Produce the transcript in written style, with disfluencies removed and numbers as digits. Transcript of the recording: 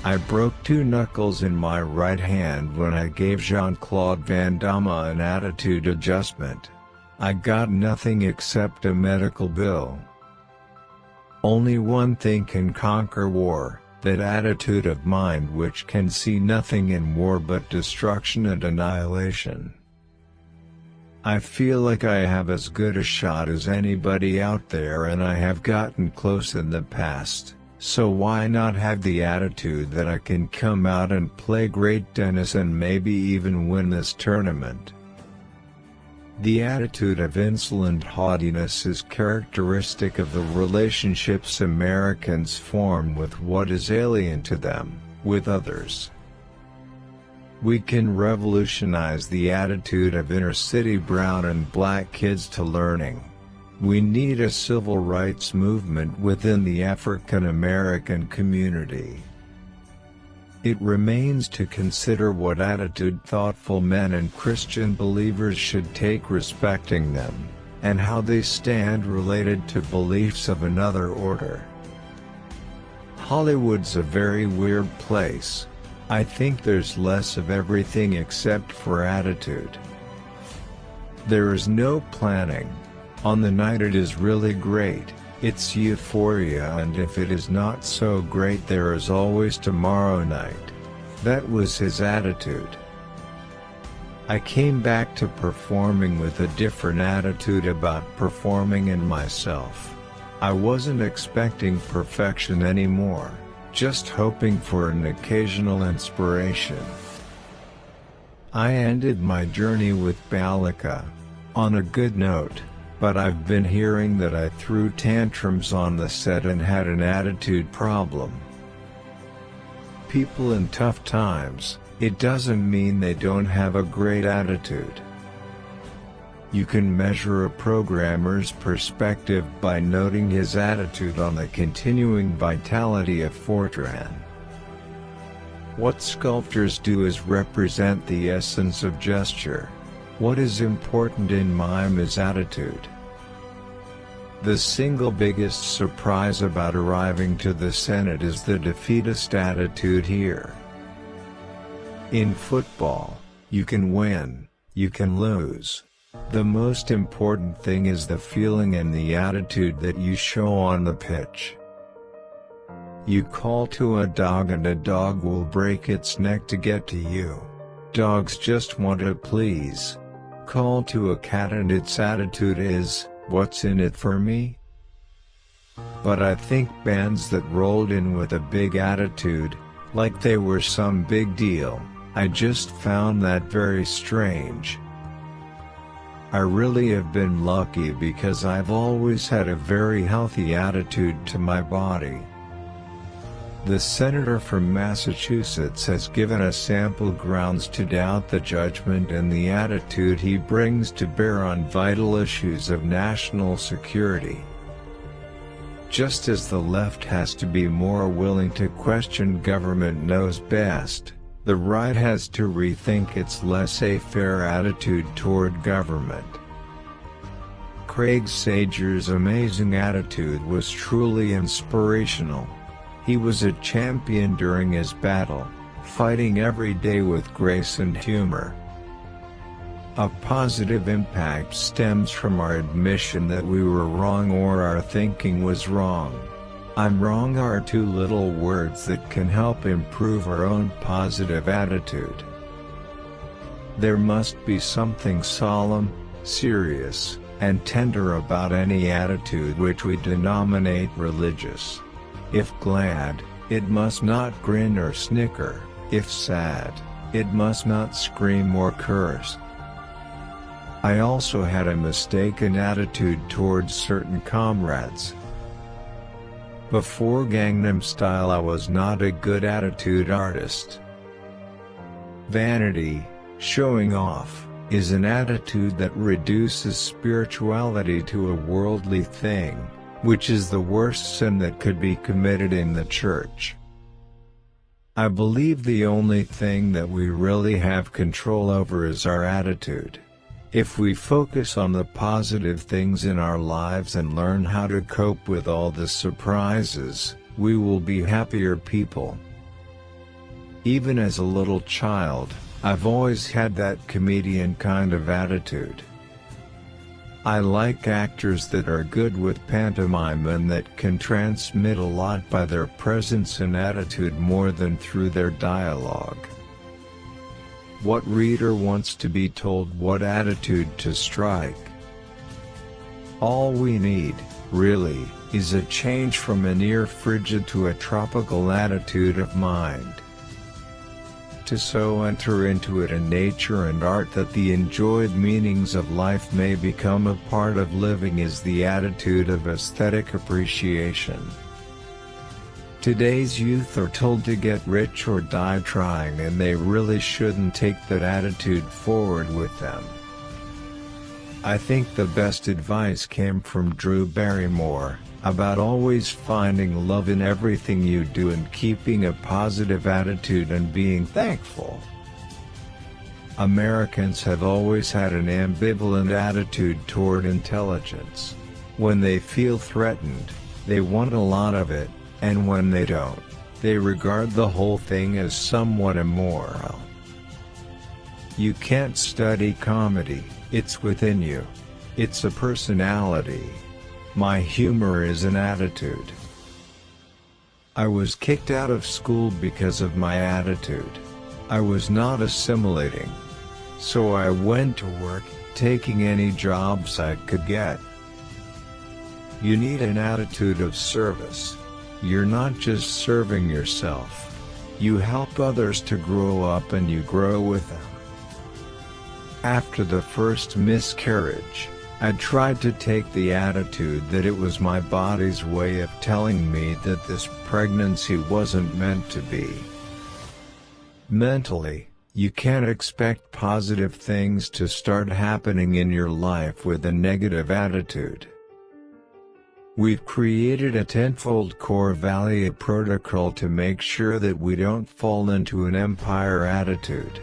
I broke 2 knuckles in my right hand when I gave Jean-Claude Van Damme an attitude adjustment. I got nothing except a medical bill. Only one thing can conquer war, that attitude of mind which can see nothing in war but destruction and annihilation. I feel like I have as good a shot as anybody out there, and I have gotten close in the past, so why not have the attitude that I can come out and play great tennis and maybe even win this tournament? The attitude of insolent haughtiness is characteristic of the relationships Americans form with what is alien to them, with others. We can revolutionize the attitude of inner-city brown and black kids to learning. We need a civil rights movement within the African American community. It remains to consider what attitude thoughtful men and Christian believers should take respecting them, and how they stand related to beliefs of another order. Hollywood's a very weird place. I think there's less of everything except for attitude. There is no planning. On the night it is really great, it's euphoria, and if it is not so great there is always tomorrow night. That was his attitude. I came back to performing with a different attitude about performing and myself. I wasn't expecting perfection anymore, just hoping for an occasional inspiration. I ended my journey with Balika on a good note, but I've been hearing that I threw tantrums on the set and had an attitude problem. People in tough times, it doesn't mean they don't have a great attitude. You can measure a programmer's perspective by noting his attitude on the continuing vitality of Fortran. What sculptors do is represent the essence of gesture. What is important in mime is attitude. The single biggest surprise about arriving to the Senate is the defeatist attitude here. In football, you can win, you can lose. The most important thing is the feeling and the attitude that you show on the pitch. You call to a dog and a dog will break its neck to get to you. Dogs just want to please. Call to a cat and its attitude is, "What's in it for me?" But I think bands that rolled in with a big attitude, like they were some big deal, I just found that very strange. I really have been lucky because I've always had a very healthy attitude to my body. The senator from Massachusetts has given us ample grounds to doubt the judgment and the attitude he brings to bear on vital issues of national security. Just as the left has to be more willing to question government knows best, the right has to rethink its laissez-faire attitude toward government. Craig Sager's amazing attitude was truly inspirational. He was a champion during his battle, fighting every day with grace and humor. A positive impact stems from our admission that we were wrong or our thinking was wrong. "I'm wrong" are 2 little words that can help improve our own positive attitude. There must be something solemn, serious, and tender about any attitude which we denominate religious. If glad, it must not grin or snicker. If sad, it must not scream or curse. I also had a mistaken attitude towards certain comrades. Before Gangnam Style I was not a good attitude artist. Vanity, showing off, is an attitude that reduces spirituality to a worldly thing, which is the worst sin that could be committed in the church. I believe the only thing that we really have control over is our attitude. If we focus on the positive things in our lives and learn how to cope with all the surprises, we will be happier people. Even as a little child, I've always had that comedian kind of attitude. I like actors that are good with pantomime and that can transmit a lot by their presence and attitude more than through their dialogue. What reader wants to be told what attitude to strike? All we need, really, is a change from an ear-frigid to a tropical attitude of mind. To so enter into it in nature and art that the enjoyed meanings of life may become a part of living is the attitude of aesthetic appreciation. Today's youth are told to get rich or die trying, and they really shouldn't take that attitude forward with them. I think the best advice came from Drew Barrymore, about always finding love in everything you do and keeping a positive attitude and being thankful. Americans have always had an ambivalent attitude toward intelligence. When they feel threatened, they want a lot of it, and when they don't, they regard the whole thing as somewhat immoral. You can't study comedy, it's within you. It's a personality. My humor is an attitude. I was kicked out of school because of my attitude. I was not assimilating. So I went to work, taking any jobs I could get. You need an attitude of service. You're not just serving yourself. You help others to grow up and you grow with them. After the first miscarriage, I tried to take the attitude that it was my body's way of telling me that this pregnancy wasn't meant to be. Mentally, you can't expect positive things to start happening in your life with a negative attitude. We've created a tenfold core value protocol to make sure that we don't fall into an empire attitude.